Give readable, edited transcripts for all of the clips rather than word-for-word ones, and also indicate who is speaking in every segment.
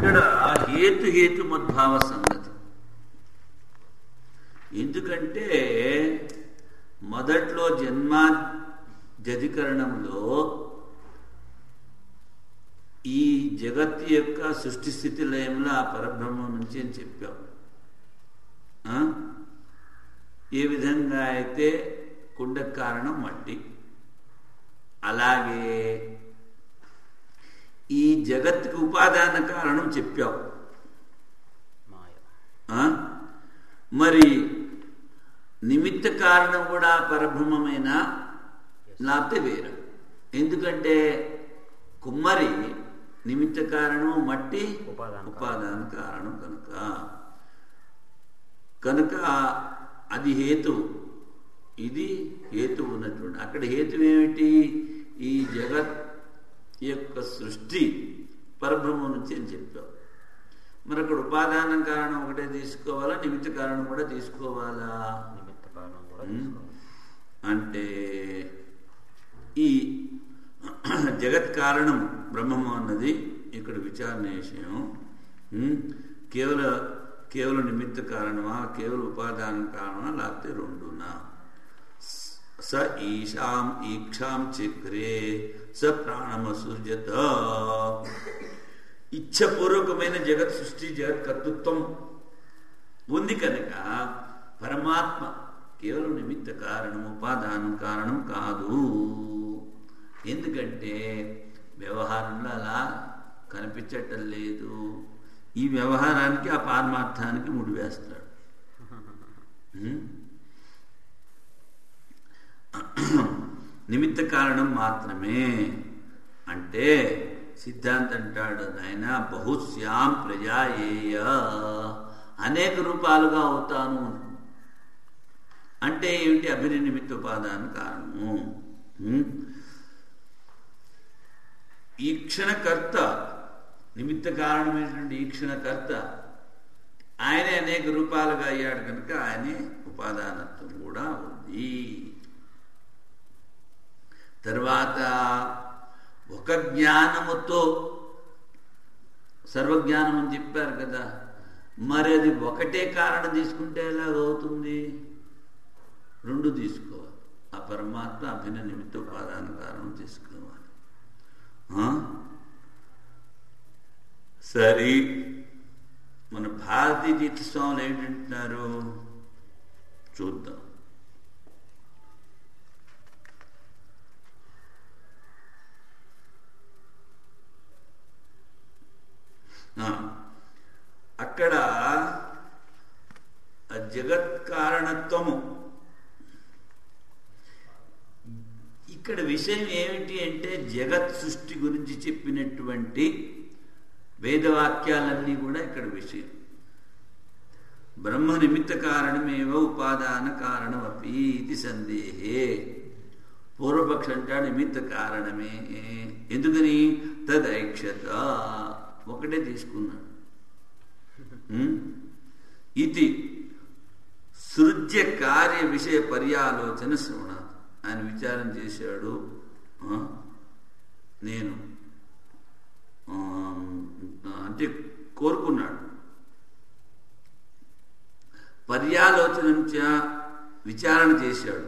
Speaker 1: ఇక్కడ హేతుమద్భావ సంగతి. ఎందుకంటే మొదట్లో జన్మాద్యధికరణంలో ఈ జగత్తు యొక్క సృష్టి స్థితి లయంలో ఆ పరబ్రహ్మం నుంచి అని చెప్పాం. ఏ విధంగా అయితే కుండకు కారణం మట్టి, అలాగే ఈ జగత్తుకి ఉపాదాన కారణం చెప్పావు. మరి నిమిత్త కారణం కూడా పరబ్రహ్మమైనా లేకపోతే వేరు. ఎందుకంటే కుమ్మరి నిమిత్త కారణం, మట్టి ఉపాదాన కారణం కనుక అది హేతువు, ఇది హేతువు ఉన్నటువంటి. అక్కడ హేతు ఏమిటి? ఈ జగత్ యొక్క సృష్టి పరబ్రహ్మం నుంచి అని చెప్పావు. మరి అక్కడ ఉపాదాన కారణం ఒకటే తీసుకోవాలా, నిమిత్త కారణం కూడా తీసుకోవాలా?
Speaker 2: నిమిత్త కారణం కూడా
Speaker 1: అంటే ఈ జగత్ కారణం బ్రహ్మము అన్నది ఇక్కడ విచారణ విషయం. కేవలం నిమిత్త కారణమా, కేవలం ఉపాదాన కారణమా, లేకపోతే రెండునా? స ఈశాం ఈక్షాం చక్రే స ప్రాణమసృజత. ఇచ్ఛపూర్వకమైన జగత్ సృష్టి, జగత్ కర్తృత్వం ఉంది కనుక పరమాత్మ కేవలం నిమిత్త కారణం, ఉపాదాన కారణం కాదు. ఎందుకంటే వ్యవహారంలో అలా కనిపించటం లేదు. ఈ వ్యవహారానికి ఆ పారమార్థానికి ముడివేస్తాడు. నిమిత్త కారణం మాత్రమే అంటే సిద్ధాంతం అంటాడు, నాయన బహుశ్యాం ప్రజాయేయ, అనేక రూపాలుగా అవుతాను అంటే ఏమిటి? అభినిమిత్త ఉపాదాన కారణము. ఈక్షణకర్త, నిమిత్త కారణమైనటువంటి ఈక్షణకర్త ఆయనే అనేక రూపాలుగా అయ్యాడు కనుక ఆయనే ఉపాదానత్వం కూడా ఉంది. తర్వాత ఒక జ్ఞానముతో సర్వజ్ఞానం అని చెప్పారు కదా, మరి అది ఒకటే కారణం తీసుకుంటే ఎలాగవుతుంది? రెండు తీసుకోవాలి. ఆ పరమాత్మ అభిన్న నిమిత్త ఉపాదాన కారణం తీసుకోవాలి. సరే, మన భారతీయ తీర్థస్వాములు ఏంటంటున్నారు చూద్దాం. అక్కడ జగత్ కారణత్వము, ఇక్కడ విషయం ఏమిటి అంటే జగత్ సృష్టి గురించి చెప్పినటువంటి వేదవాక్యాలన్నీ కూడా ఇక్కడ విషయం. బ్రహ్మ నిమిత్త కారణమేవ ఉపాదాన కారణమపి ఇది సందేహే. పూర్వపక్ష అంటా నిమిత్త కారణమే. ఎందుకని? తదైక్షత, ఒకటే తీసుకున్నాడు. ఇది సృజ్య కార్య విషయ పర్యాలోచన శ్రవణ. ఆయన విచారం చేశాడు. నేను అంటే కోరుకున్నాడు. పర్యాలోచన విచారణ చేశాడు.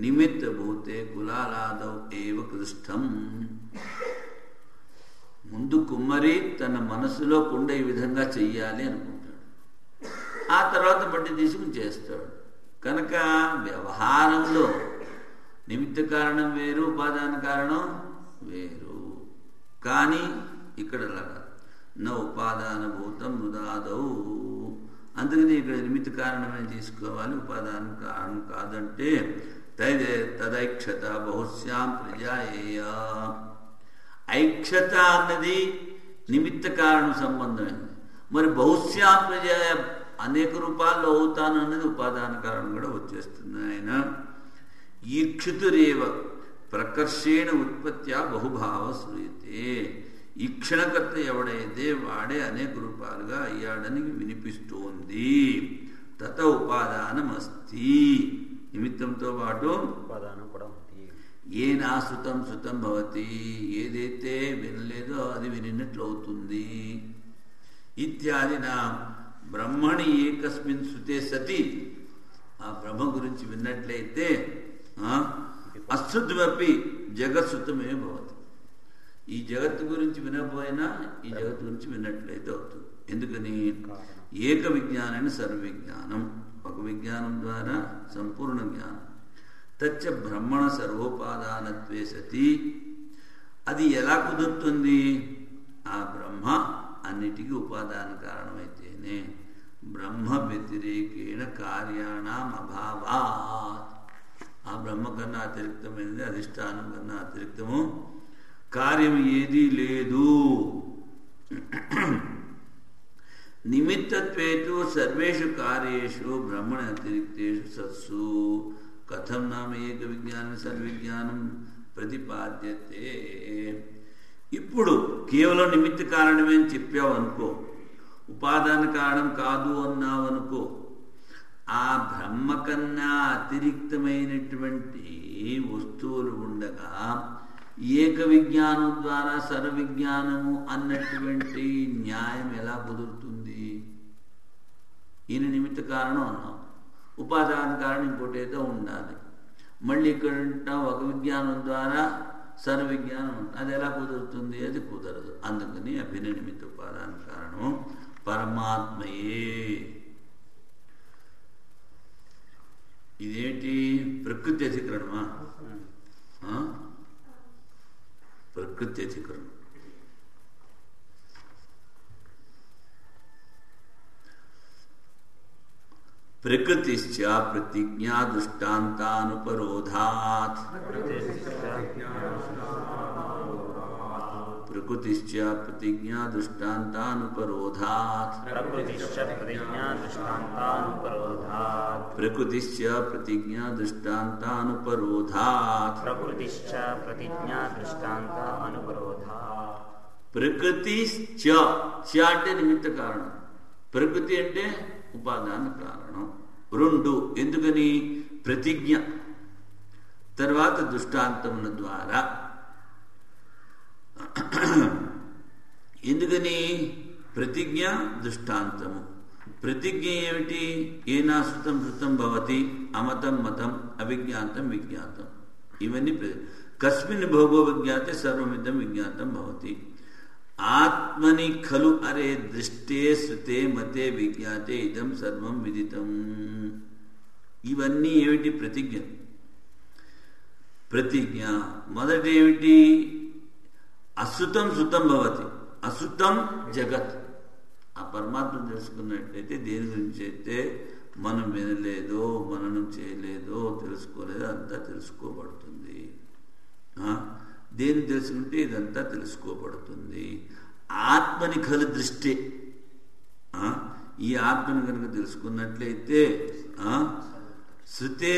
Speaker 1: నిమిత్త భూతే కులాలాదౌ ఏవ కృష్టం. ముందు కుమ్మరి తన మనసులో కుండ ఈ విధంగా చెయ్యాలి అనుకుంటాడు, ఆ తర్వాత బట్టి తీసుకుని చేస్తాడు. కనుక వ్యవహారంలో నిమిత్త కారణం వేరు, ఉపాదాన కారణం వేరు. కానీ ఇక్కడ అలాగా నా ఉపాదాన భూతం మృదాదౌ. అందుకని ఇక్కడ నిమిత్త కారణమే తీసుకోవాలి, ఉపాదాన కారణం కాదంటే తదైక్షత బహుశ్యాం ప్రజాయేయ. ఐక్షత అన్నది నిమిత్త కారణం సంబంధమైంది. మరి బహుశ్యాం ప్రజాయ, అనేక రూపాల్లో అవుతాను అన్నది ఉపాదాన కారణం కూడా వచ్చేస్తుంది. ఆయన ఈక్షితురేవ ప్రకర్షేణ ఉత్పత్త్యా బహుభావ శ్రూయతే. ఈక్షణకర్త ఎవడైతే వాడే అనేక రూపాలుగా అయ్యాడని వినిపిస్తోంది. తత ఉపాదానమస్తి, నిమిత్తంతో పాటు
Speaker 2: ఉపాదానం కూడా ఉంది.
Speaker 1: ఏ నాశ్రుతం శృతం భవతి, ఏదైతే వినలేదో అది వినినట్లు అవుతుంది. ఇత్యాదిన బ్రహ్మణి ఏకస్మిన్ శృతే సతి, ఆ బ్రహ్మ గురించి విన్నట్లయితే అశ్రుత్వపి జగత్సుతమే భవతి. ఈ జగత్తు గురించి వినకపోయినా ఈ జగత్తు గురించి విన్నట్లయితే అవుతుంది. ఎందుకని? ఏక విజ్ఞానాన్ని సర్వవిజ్ఞానం, ఒక విజ్ఞానం ద్వారా సంపూర్ణ జ్ఞానం. తచ్చ బ్రహ్మణ సర్వోపాదానత్వే సతి, అది ఎలా కుదురుతుంది? ఆ బ్రహ్మ అన్నిటికీ ఉపాదాన కారణమైతేనే. బ్రహ్మ వ్యతిరేకేణ కార్యాణం అభావాత్, ఆ బ్రహ్మ కన్నా అతిరిక్తమైనది, అధిష్టానం కన్నా అతిరిక్తము కార్యం ఏదీ లేదు. నిమిత్తత్వేతు సర్వేషు కార్యేషు బ్రహ్మణ అతిరిక్తేషు సత్సు కథం నామ ఏక విజ్ఞానం సర్వవిజ్ఞానం ప్రతిపాద్యతే. ఇప్పుడు కేవలం నిమిత్త కారణమే అని చెప్పావు అనుకో, ఉపాదాన కారణం కాదు అన్నావు అనుకో, ఆ బ్రహ్మ కన్నా అతిరిక్తమైనటువంటి వస్తువులు ఉండగా ఏక విజ్ఞానం ద్వారా సర్వవిజ్ఞానము అన్నటువంటి న్యాయం ఎలా కుదురుతుంది? ఈయన నిమిత్త కారణం అన్నాం, ఉపాదాన కారణం ఇంకోటి ఏదో ఉండాలి. మళ్ళీ ఇక్కడ ఒక విజ్ఞానం ద్వారా సర్వవిజ్ఞానం, అది ఎలా కుదురుతుంది? అది కుదరదు. అందుకని అభిన్న నిమిత్త ఉపాదాన కారణం పరమాత్మయే. ఇదేంటి? ప్రకృతి అధికరణమా? ప్రకృతి అధికరణం. ప్రకృతిశ్చ ప్రతిజ్ఞా దృష్టాంతానుపరోధాత్, ప్రకృతిశ్చ ప్రతిజ్ఞా దృష్టాంతానుపరోధాత్, ప్రకృతిశ్చ ప్రతిజ్ఞా దృష్టాంతానుపరోధాత్, ప్రకృతిశ్చ అంటే నిమిత్త కారణం, ప్రకృతి అంటే ఉపాదాన కారణం. రెండు. ఎందుకని? ప్రతిజ్ఞ తర్వాత దృష్టాంతముల ద్వారా. ఎందుకని? ప్రతిజ్ఞ దృష్టాంతము. ప్రతిజ్ఞ ఏమిటి? ఏనా శృతం శృతం భవతి, అమతం మతం, అవిజ్ఞాతం విజ్ఞాతం. ఇవన్నీ కస్మిన్ భోగో విజ్ఞాతే సర్వమిదం విజ్ఞాతం భవతి. ఆత్మని ఖలు అరే దృష్టే శృతే మతే విజ్ఞాతే ఇదం సర్వం విదితం. ఇవన్నీ ఏమిటి? ప్రతిజ్ఞ. ప్రతిజ్ఞ మొదటి ఏమిటి? అశ్రుతం శృతం భవతి, అశ్రుతం జగత్. ఆ పరమాత్మ తెలుసుకున్నట్లయితే దేని గురించి అయితే మనం వినలేదో, మననం చేయలేదో, తెలుసుకోలేదో అంతా తెలుసుకోబడుతుంది. దేని తెలుసుకుంటే ఇదంతా తెలుసుకోబడుతుంది. ఆత్మని ఖలు దృష్టి, ఈ ఆత్మని కనుక తెలుసుకున్నట్లయితే శృతే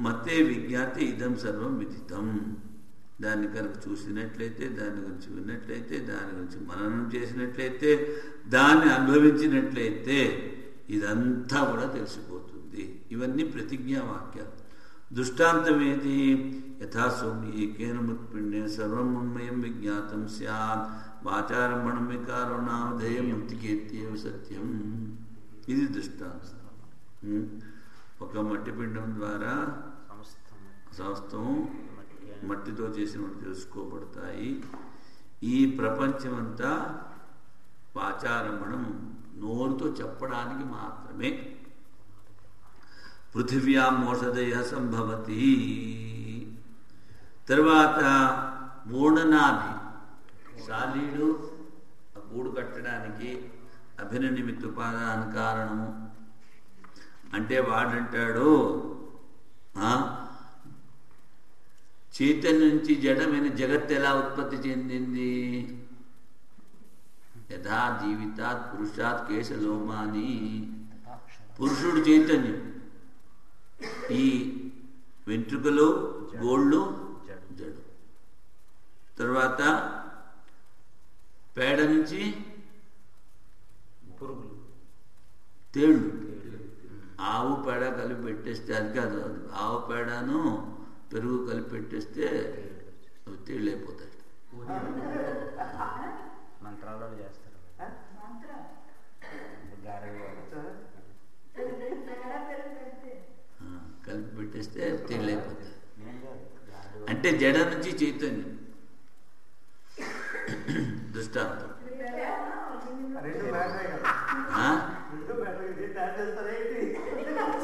Speaker 1: మతే విజ్ఞాతే ఇదం సర్వం విదితం. దాన్ని కనుక చూసినట్లయితే, దాని గురించి విన్నట్లయితే, దాని గురించి మననం చేసినట్లయితే, దాన్ని అనుభవించినట్లయితే ఇదంతా కూడా తెలిసిపోతుంది. ఇవన్నీ ప్రతిజ్ఞా వాక్యాలు. దృష్టాంతం ఏది? యథా సౌమ్య ఏకేన మృత్పిండేన సర్వం మన్మయం విజ్ఞాతం స్యాత్ వాచారంభణం వికారో నామధేయం మృతికేత్యేవ సత్యం. ఇది దృష్టాంతం. ఒక మట్టి పిండం ద్వారా సమస్తం మట్టితో చేసినవి తెలుసుకోబడతాయి. ఈ ప్రపంచమంతా వాచారంభణం, నోరుతో చెప్పడానికి మాత్రమే. పృథివ్యాం మోషదయ సంభవతి. తర్వాత మూఢనాభి, శాలీడు ఆ గూడు కట్టడానికి అభిన్న నిమిత్త ఉపాదాన కారణము. అంటే వాడంటాడు, చైతన్యం నుంచి జడమైన జగత్ ఎలా ఉత్పత్తి చెందింది? యథా జీవితాత్ పురుషాత్ కేశలోమాని. పురుషుడు చైతన్యం, ఈ వెంట్రుకలు గోళ్ళు జడు. తర్వాత పేడ నుంచి
Speaker 2: పురుగులు,
Speaker 1: తేళ్ళు. ఆవు పేడ కలిపి పెట్టేస్తే అది కాదు, ఆవు పేడను పెరుగు కలిపి పెట్టేస్తే అవి తేళ్ళు అయిపోతాయి.
Speaker 2: మంత్రాలు చేస్తారు.
Speaker 1: కలిపి పెట్టేస్తే తేలిపోతుంది. అంటే జడ నుంచి చైతన్యం దృష్టాంతం.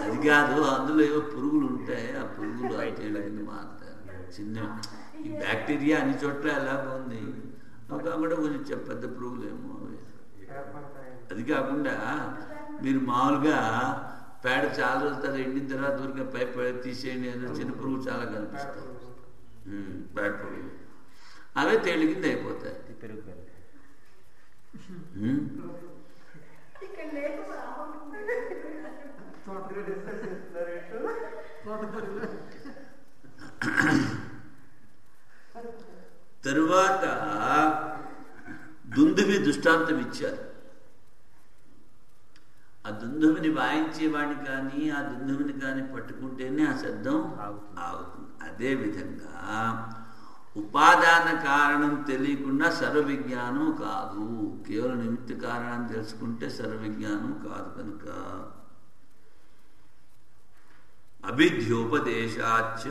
Speaker 1: అది కాదు, అందులో ఏవో పురుగులు ఉంటాయి, ఆ పురుగులు అయితే మారుతాయి. చిన్న ఈ బ్యాక్టీరియా అన్ని చోట్ల ఎలాగో ఉంది, కాకుండా కొంచెం పెద్ద పురుగులేమో. అది కాకుండా మీరు మామూలుగా పేడ చాలా రోజులు ఎండిన తర్వాత దూరంగా పేడ తీసేయండి అని చిన్న పురుగు చాలా కనిపిస్తాయి. పేడ పురుగు అవే తేలి కింద అయిపోతాయి. తరువాత దుందువి దృష్టాంతం ఇచ్చారు. ఆ దుందువిని వాయించేవాడిని కానీ ఆ దుందువిని కానీ పట్టుకుంటేనే ఆ శబ్దం ఆగుతుంది. అదేవిధంగా ఉపాదాన కారణం తెలియకుండా సర్వ విజ్ఞానం కాదు, కేవలం నిమిత్త కారణాన్ని తెలుసుకుంటే సర్వ విజ్ఞానం కాదు. కనుక అవిద్యోపదేశాచ్చ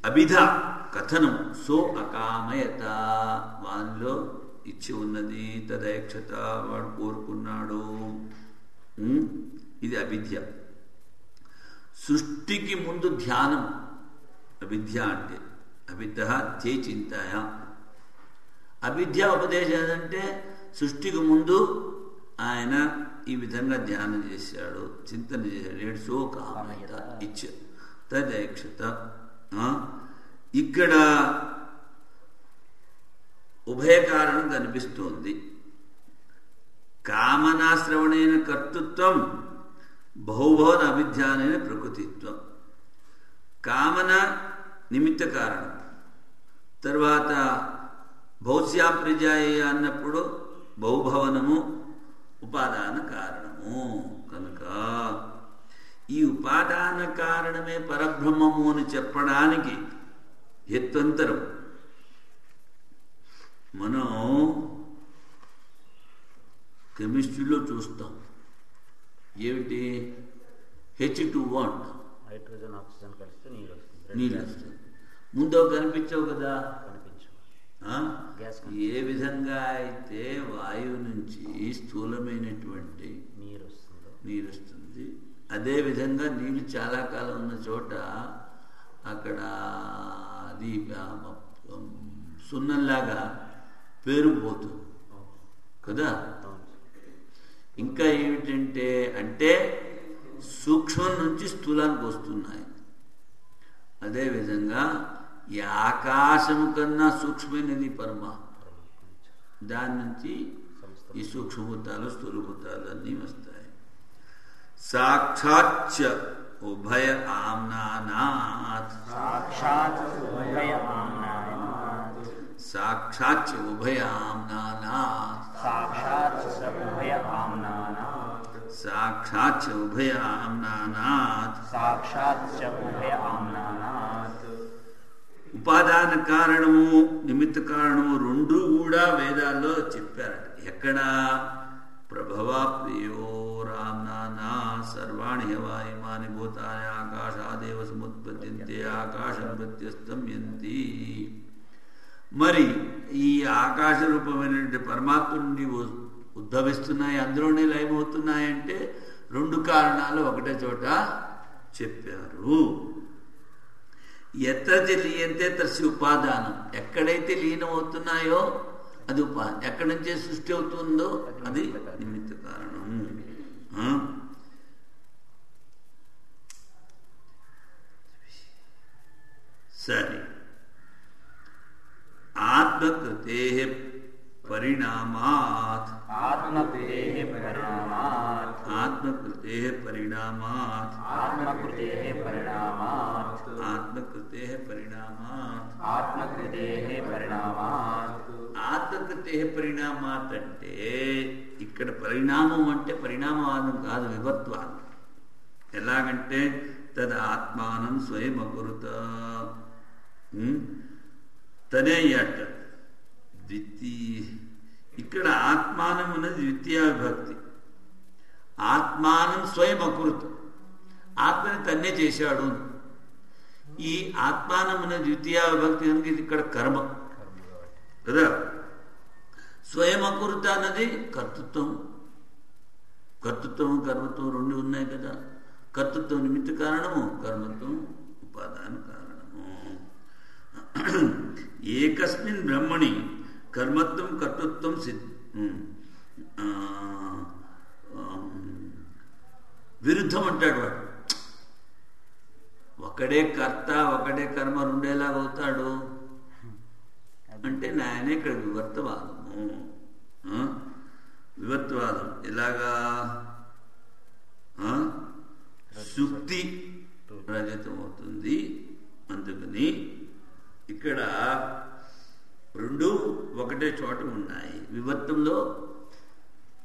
Speaker 1: అభిధ కథనం సో అకామయత, వానిలో ఇచ్చి ఉన్నది, తదైక్షత వాడు కోరుకున్నాడు. ఇది అవిద్య. సృష్టికి ముందు ధ్యానం అవిద్య అంటే. అవిద్య తే చింతయ. అవిద్య ఉపదేశం అంటే సృష్టికి ముందు ఆయన ఈ విధంగా ధ్యానం చేశాడు, చింతన చేశాడు. సో కామయత ఇచ్చ తదైక్షత. ఇక్కడ ఉభయకారణం కనిపిస్తోంది. కామనాశ్రవణైన కర్తృత్వం, బహుభవన అవిధ్యానైన ప్రకృతిత్వం. కామన నిమిత్త కారణం, తర్వాత భౌస్యా ప్రజాయ అన్నప్పుడు బహుభవనము ఉపాదాన కారణము. కనుక ఈ ఉపాదాన కారణమే పరబ్రహ్మము అని చెప్పడానికి హేత్వంతరం. మనం కెమిస్ట్రీలో చూస్తాం, ఏమిటి H2O అంటాం,
Speaker 2: హైడ్రోజన్ ఆక్సిజన్ కలిస్తే
Speaker 1: నీళ్ళు వస్తుంది. ముందు కనిపించవు కదా. ఏ విధంగా అయితే వాయువు నుంచి స్థూలమైనటువంటి నీరు వస్తుంది, అదేవిధంగా నీళ్ళు చాలా కాలం ఉన్న చోట అక్కడ అది సున్నంలాగా పేరుకుపోతుంది కదా. ఇంకా ఏమిటంటే అంటే సూక్ష్మం నుంచి స్థూలానికి వస్తున్నాయి. అదేవిధంగా ఈ ఆకాశము కన్నా సూక్ష్మమైనది పరమాత్మ, దాని నుంచి ఈ సూక్ష్మభూతాలు స్థూలభూతాలు అన్నీ వస్తాయి. సాక్షాచ్చ ఉభయ ఆమ్నానాత్, సాక్షాచ్చ ఉభయ ఆమ్నానాత్, సాక్షాచ్చ ఉభయ ఆమ్నానాత్, సాక్షాచ్చ ఉభయ ఆమ్నానాత్, సాక్షాచ్చ ఉభయ ఆమ్నానాత్, సాక్షాచ్చ ఉభయ ఆమ్నానాత్. ఉపాదాన కారణము నిమిత్త కారణము రెండు కూడా వేదాల్లో చెప్పారట. ఎక్కడ? ప్రభవ ప్రియో రామ్నానా సర్వాణి హవాయిమాని భూతాని ఆకాశాదేవ సముత్పద్యంతే ఆకాశం ప్రత్యస్తం యంతి. మరి ఈ ఆకాశ రూపమైనటువంటి పరమాత్మ నుండి ఉద్భవిస్తున్నాయి, అందులోనే లయమవుతున్నాయంటే రెండు కారణాలు ఒకటే చోట చెప్పారు. ఎత్రతి లీయంతే తస్య ఉపాదానం, ఎక్కడైతే లీనమవుతున్నాయో అది ఉపాదానం, ఎక్కడి నుంచే సృష్టి అవుతుందో అది నిమిత్త కారణం. సరే, ఆత్మకృతే పరిణామాత్, ఆత్మకృతే పరిణామాత్, ఆత్మకృతే పరిణామాత్ ఆత్మకృతే పరిణామాత్ అంటే ఇక్కడ పరిణామం అంటే పరిణామవాదం కాదు, విభత్వాదం. ఎలాగంటే తద్ ఆత్మానం స్వయం అకురుత, తనేయట ఇక్కడ ఆత్మానం అనేది ద్వితీయ విభక్తి. ఆత్మానం స్వయం అకృత, ఆత్మని తన్నే చేశాడు. ఈ ఆత్మానం అనే ద్వితీయ విభక్తి కనుక ఇది ఇక్కడ కర్మ కదా. స్వయం అకృత అన్నది కర్తృత్వం. కర్తృత్వం కర్మత్వం రెండు ఉన్నాయి కదా. కర్తృత్వం నిమిత్త కారణము, కర్మత్వం ఉపాదాన కారణము. ఏకస్మిన్ బ్రహ్మణి కర్మత్వం కర్తృత్వం విరుద్ధం అంటాడు వాడు. ఒకడే కర్త ఒకడే కర్మ రెండేలాగా అవుతాడు అంటే నాయనే ఇక్కడ వివర్తవాదము. వివర్తవాదం ఎలాగా? శుక్తి రజతం అవుతుంది. అందుకని ఇక్కడ రెండు ఒకటే చోట ఉన్నాయి. వివర్తంలో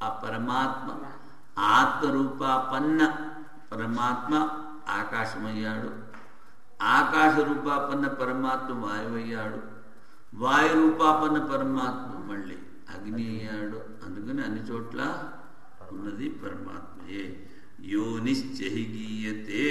Speaker 1: ఆ పరమాత్మ ఆత్మరూపాపన్న పరమాత్మ ఆకాశమయ్యాడు, ఆకాశ రూపాపన్న పరమాత్మ వాయువయ్యాడు, వాయు రూపాపన్న పరమాత్మ మళ్ళీ అగ్ని అయ్యాడు. అందుకని అన్ని చోట్ల ఉన్నది పరమాత్మయే. యోనిశ్చహి గీయతే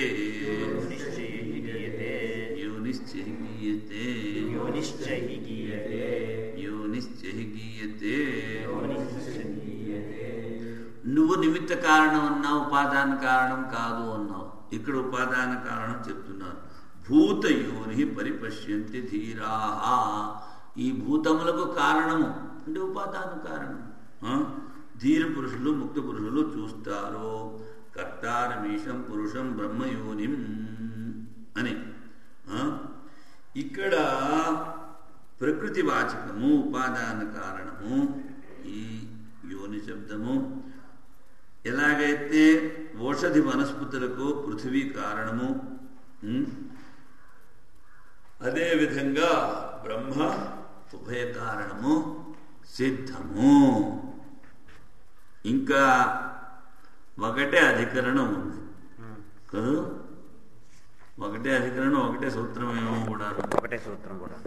Speaker 1: నువ్వు నిమిత్త కారణం అన్నావు, ఉపాదాన కారణం కాదు అన్నావు. ఇక్కడ ఉపాదాన కారణం చెప్తున్నారు. భూత యోని పరిపశ్యంతి ధీరాః. ఈ భూతములకు కారణము అంటే ఉపాదాన కారణం. ధీర పురుషులు ముక్త పురుషులు చూస్తారు. కర్తారమీశం పురుషం బ్రహ్మయోనిం అని. ఇక్కడ ప్రకృతి వాచకము ఉపాదాన కారణము ఈ యోని శబ్దము. ఎలాగైతే ఓషధి వనస్పతులకు పృథివీ కారణము, అదేవిధంగా బ్రహ్మ ఉభయ కారణము సిద్ధము. ఇంకా ఒకటే అధికరణం ఉంది కదా. ఒకటే అధికరణం ఒకటే సూత్రం ఏమో కూడా
Speaker 2: ఒకటే సూత్రం కూడా